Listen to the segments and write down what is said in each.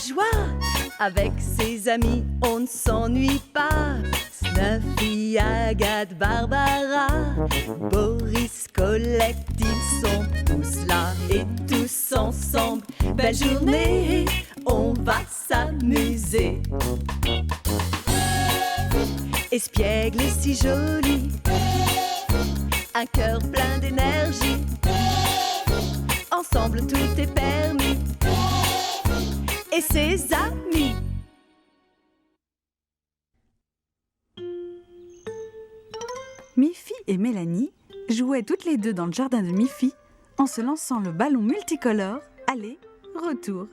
joie. Avec ses amis, on ne s'ennuie pas. Snuffy, Agathe, Barbara, Boris, Colette, ils sont tous là. Et tous ensemble, belle journée, on va s'amuser. Espiègle est si joli, un cœur plein d'énergie. Ensemble tout est permis. Et ses amis. Miffy et Mélanie jouaient toutes les deux dans le jardin de Miffy en se lançant le ballon multicolore aller-retour.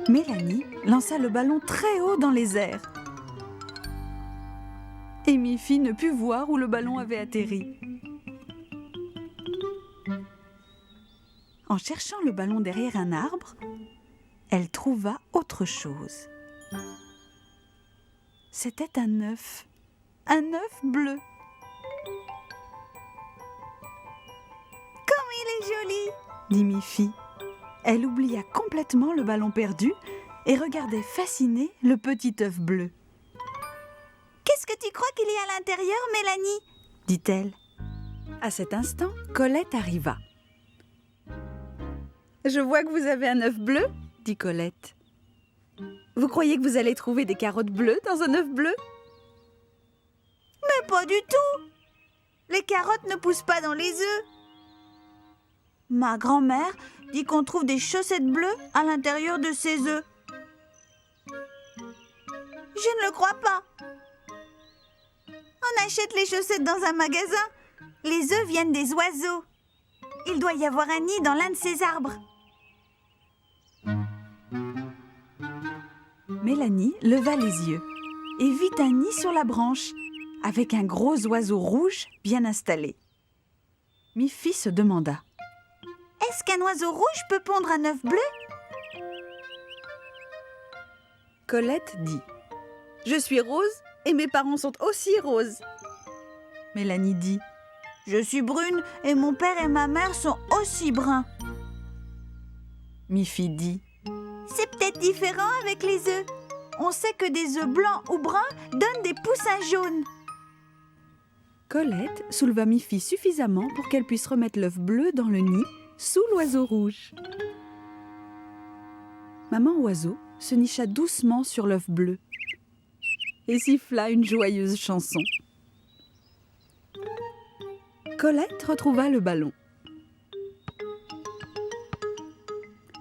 Mélanie lança le ballon très haut dans les airs. Et Miffy ne put voir où le ballon avait atterri. En cherchant le ballon derrière un arbre, elle trouva autre chose. C'était un œuf bleu. Comme il est joli, dit Miffy. Elle oublia complètement le ballon perdu et regardait fascinée le petit œuf bleu. Qu'est-ce que tu crois qu'il y a à l'intérieur, Mélanie ? dit-elle. À cet instant, Colette arriva. Je vois que vous avez un œuf bleu, dit Colette. Vous croyez que vous allez trouver des carottes bleues dans un œuf bleu ? Mais pas du tout. Les carottes ne poussent pas dans les œufs. Ma grand-mère dit qu'on trouve des chaussettes bleues à l'intérieur de ces œufs. Je ne le crois pas. On achète les chaussettes dans un magasin. Les œufs viennent des oiseaux. Il doit y avoir un nid dans l'un de ces arbres. Mélanie leva les yeux et vit un nid sur la branche avec un gros oiseau rouge bien installé. Miffy se demanda. Est-ce qu'un oiseau rouge peut pondre un œuf bleu ? Colette dit. Je suis rose et mes parents sont aussi roses. Mélanie dit. Je suis brune et mon père et ma mère sont aussi bruns. Miffy dit. C'est peut-être différent avec les œufs. On sait que des œufs blancs ou bruns donnent des poussins jaunes. Colette souleva Miffy suffisamment pour qu'elle puisse remettre l'œuf bleu dans le nid sous l'oiseau rouge. Maman oiseau se nicha doucement sur l'œuf bleu et siffla une joyeuse chanson. Colette retrouva le ballon.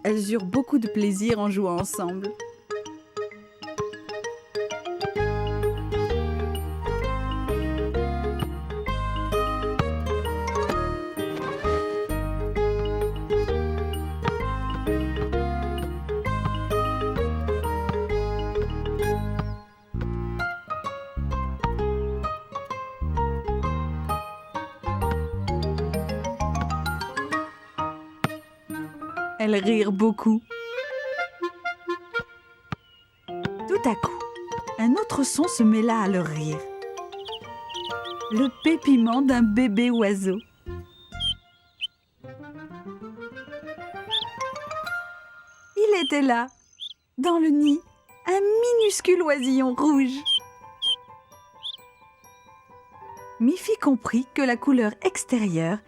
Elles eurent beaucoup de plaisir en jouant ensemble. Elles rirent beaucoup. Tout à coup, un autre son se mêla à leur rire. Le pépiment d'un bébé oiseau. Il était là, dans le nid, un minuscule oisillon rouge. Miffy comprit que la couleur extérieure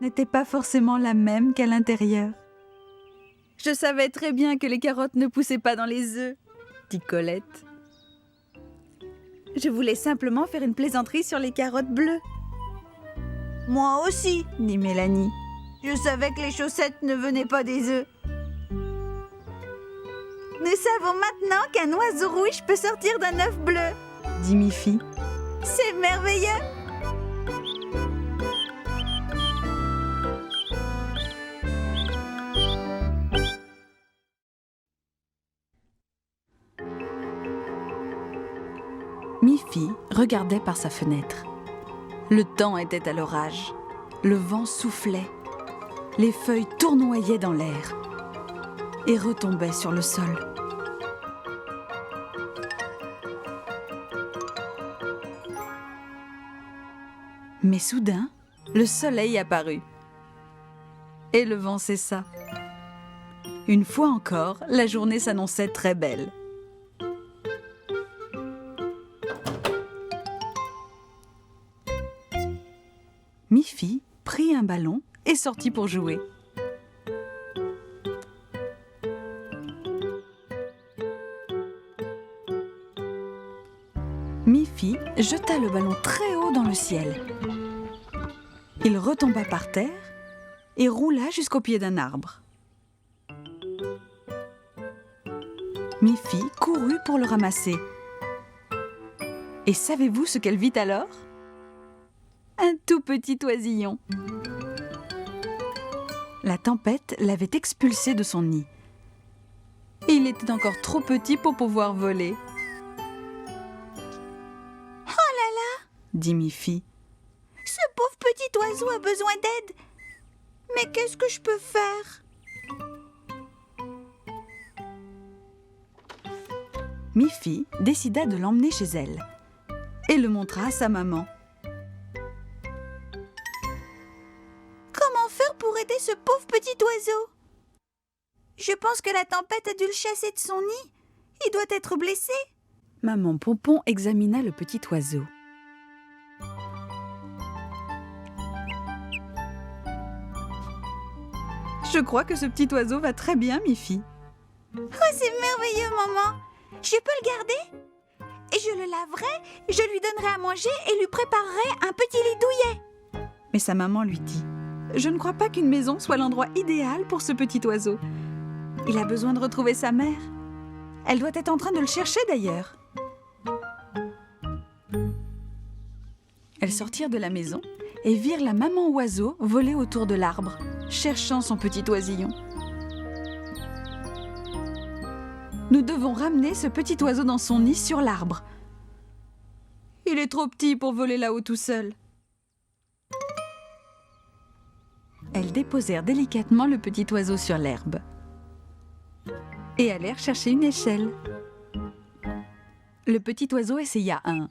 n'était pas forcément la même qu'à l'intérieur. Je savais très bien que les carottes ne poussaient pas dans les œufs, dit Colette. Je voulais simplement faire une plaisanterie sur les carottes bleues. Moi aussi, dit Mélanie. Je savais que les chaussettes ne venaient pas des œufs. Nous savons maintenant qu'un oiseau rouge peut sortir d'un œuf bleu, dit Miffy. C'est merveilleux! Miffy regardait par sa fenêtre. Le temps était à l'orage. Le vent soufflait. Les feuilles tournoyaient dans l'air. et retombaient sur le sol. Mais soudain, le soleil apparut. Et le vent cessa. Une fois encore, la journée s'annonçait très belle. Miffy prit un ballon et sortit pour jouer. Miffy jeta le ballon très haut dans le ciel. Il retomba par terre et roula jusqu'au pied d'un arbre. Miffy courut pour le ramasser. Et savez-vous ce qu'elle vit alors ? Un tout petit oisillon. La tempête l'avait expulsé de son nid. Et il était encore trop petit pour pouvoir voler. Oh là là, dit Miffy. ce pauvre petit oiseau a besoin d'aide. Mais qu'est-ce que je peux faire? Miffy décida de l'emmener chez elle et le montra à sa maman. Comment faire pour aider ce pauvre petit oiseau? Je pense que la tempête a dû le chasser de son nid. Il doit être blessé. Maman Pompon examina le petit oiseau. Je crois que ce petit oiseau va très bien, Miffy. Oh, c'est merveilleux, maman. Je peux le garder? Et je le laverai, je lui donnerai à manger et lui préparerai un petit lit douillet. Mais sa maman lui dit « Je ne crois pas qu'une maison soit l'endroit idéal pour ce petit oiseau. Il a besoin de retrouver sa mère. Elle doit être en train de le chercher d'ailleurs. » Elles sortirent de la maison et virent la maman oiseau voler autour de l'arbre, cherchant son petit oisillon. « Nous devons ramener ce petit oiseau dans son nid sur l'arbre. Il est trop petit pour voler là-haut tout seul. » Elles déposèrent délicatement le petit oiseau sur l'herbe et allèrent chercher une échelle. Le petit oiseau essaya un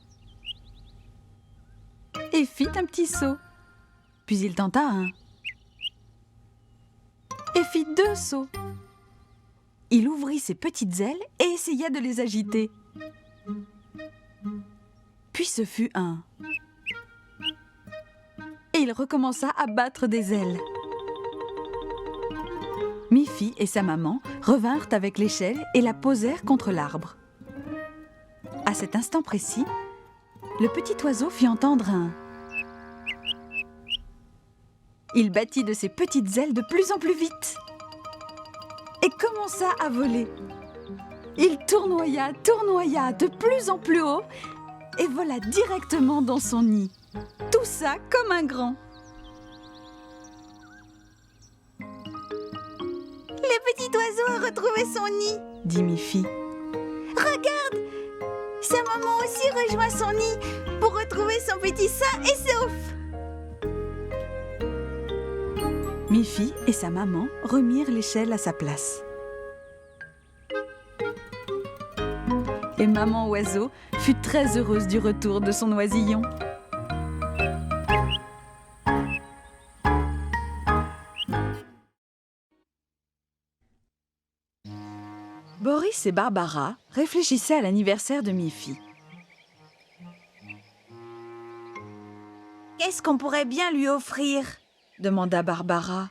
et fit un petit saut. Puis il tenta un et fit 2 sauts. Il ouvrit ses petites ailes et essaya de les agiter. Puis ce fut un. Et il recommença à battre des ailes. Miffy et sa maman revinrent avec l'échelle et la posèrent contre l'arbre. À cet instant précis, le petit oiseau fit entendre un. Il battit de ses petites ailes de plus en plus vite et commença à voler. Il tournoya de plus en plus haut et vola directement dans son nid. Tout ça comme un grand. Le petit oiseau a retrouvé son nid. Dit Miffy. Regarde, sa maman aussi rejoint son nid pour retrouver son petit sain et sauf. Miffy et sa maman remirent l'échelle à sa place. Et maman oiseau fut très heureuse du retour de son oisillon. Boris et Barbara réfléchissaient à l'anniversaire de Miffy. Qu'est-ce qu'on pourrait bien lui offrir? Demanda Barbara.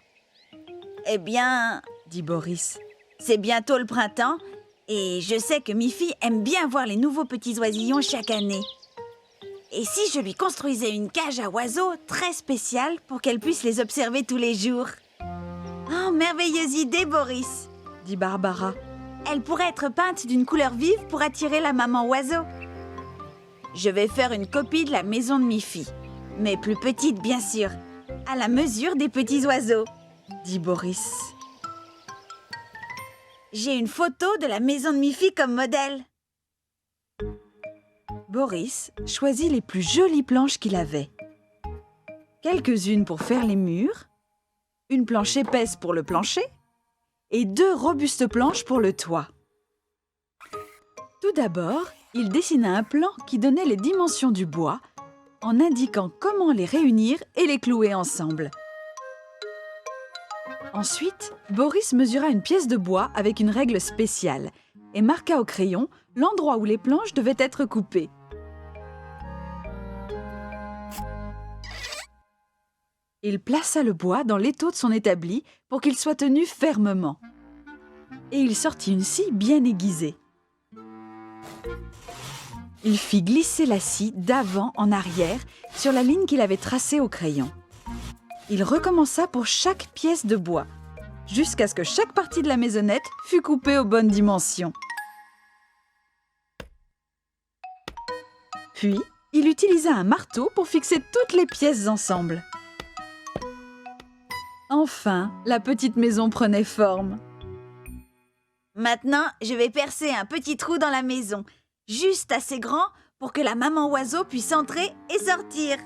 Eh bien, Dit Boris. c'est bientôt le printemps et je sais que Miffy aime bien voir les nouveaux petits oisillons chaque année. Et si je lui construisais une cage à oiseaux très spéciale pour qu'elle puisse les observer tous les jours? Oh, merveilleuse idée, Boris! Dit Barbara. Elle pourrait être peinte d'une couleur vive pour attirer la maman oiseau. Je vais faire une copie de la maison de Miffy, mais plus petite bien sûr, à la mesure des petits oiseaux. Dit Boris. J'ai une photo de la maison de Miffy comme modèle. Boris choisit les plus jolies planches qu'il avait. Quelques-unes pour faire les murs, une planche épaisse pour le plancher et 2 robustes planches pour le toit. Tout d'abord, il dessina un plan qui donnait les dimensions du bois en indiquant comment les réunir et les clouer ensemble. Ensuite, Boris mesura une pièce de bois avec une règle spéciale et marqua au crayon l'endroit où les planches devaient être coupées. Il plaça le bois dans l'étau de son établi pour qu'il soit tenu fermement. Et il sortit une scie bien aiguisée. Il fit glisser la scie d'avant en arrière sur la ligne qu'il avait tracée au crayon. Il recommença pour chaque pièce de bois, jusqu'à ce que chaque partie de la maisonnette fût coupée aux bonnes dimensions. Puis, il utilisa un marteau pour fixer toutes les pièces ensemble. Enfin, la petite maison prenait forme. Maintenant, je vais percer un petit trou dans la maison, juste assez grand pour que la maman oiseau puisse entrer et sortir.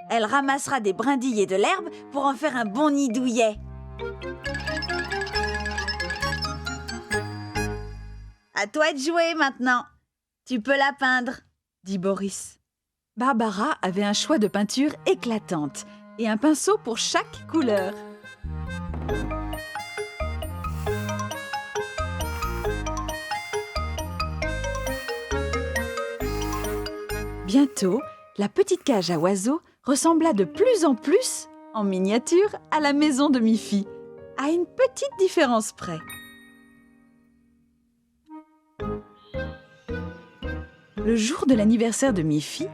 Elle ramassera des brindilles et de l'herbe pour en faire un bon nid douillet. À toi de jouer maintenant. Tu peux la peindre, dit Boris. Barbara avait un choix de peinture éclatante et un pinceau pour chaque couleur. Bientôt, la petite cage à oiseaux ressembla de plus en plus, en miniature, à la maison de Miffy, à une petite différence près. Le jour de l'anniversaire de Miffy,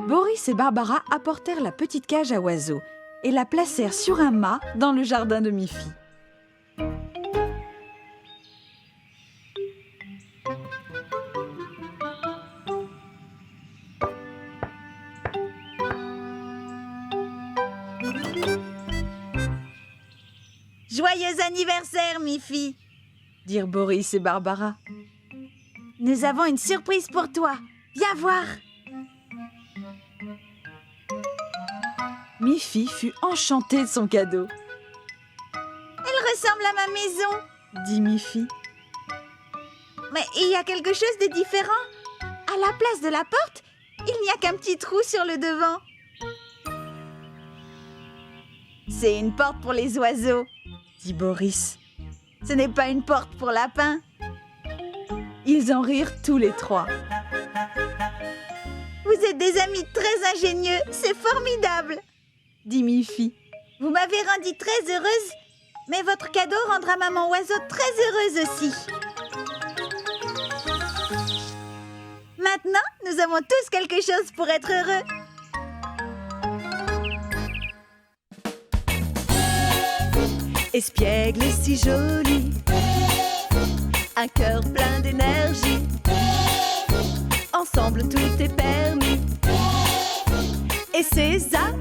Boris et Barbara apportèrent la petite cage à oiseaux et la placèrent sur un mât dans le jardin de Miffy. Joyeux anniversaire, Miffy! Dirent Boris et Barbara. Nous avons une surprise pour toi. Viens voir! Miffy fut enchantée de son cadeau. Elle ressemble à ma maison, dit Miffy. Mais il y a quelque chose de différent. À la place de la porte, il n'y a qu'un petit trou sur le devant. C'est une porte pour les oiseaux, dit Boris. Ce n'est pas une porte pour lapins. Ils en rirent tous les 3. Vous êtes des amis très ingénieux, c'est formidable, dit Miffy. Vous m'avez rendue très heureuse, mais votre cadeau rendra maman oiseau très heureuse aussi. Maintenant, nous avons tous quelque chose pour être heureux. Espiègle est si joli, un cœur plein d'énergie. Ensemble tout est permis, et ses amis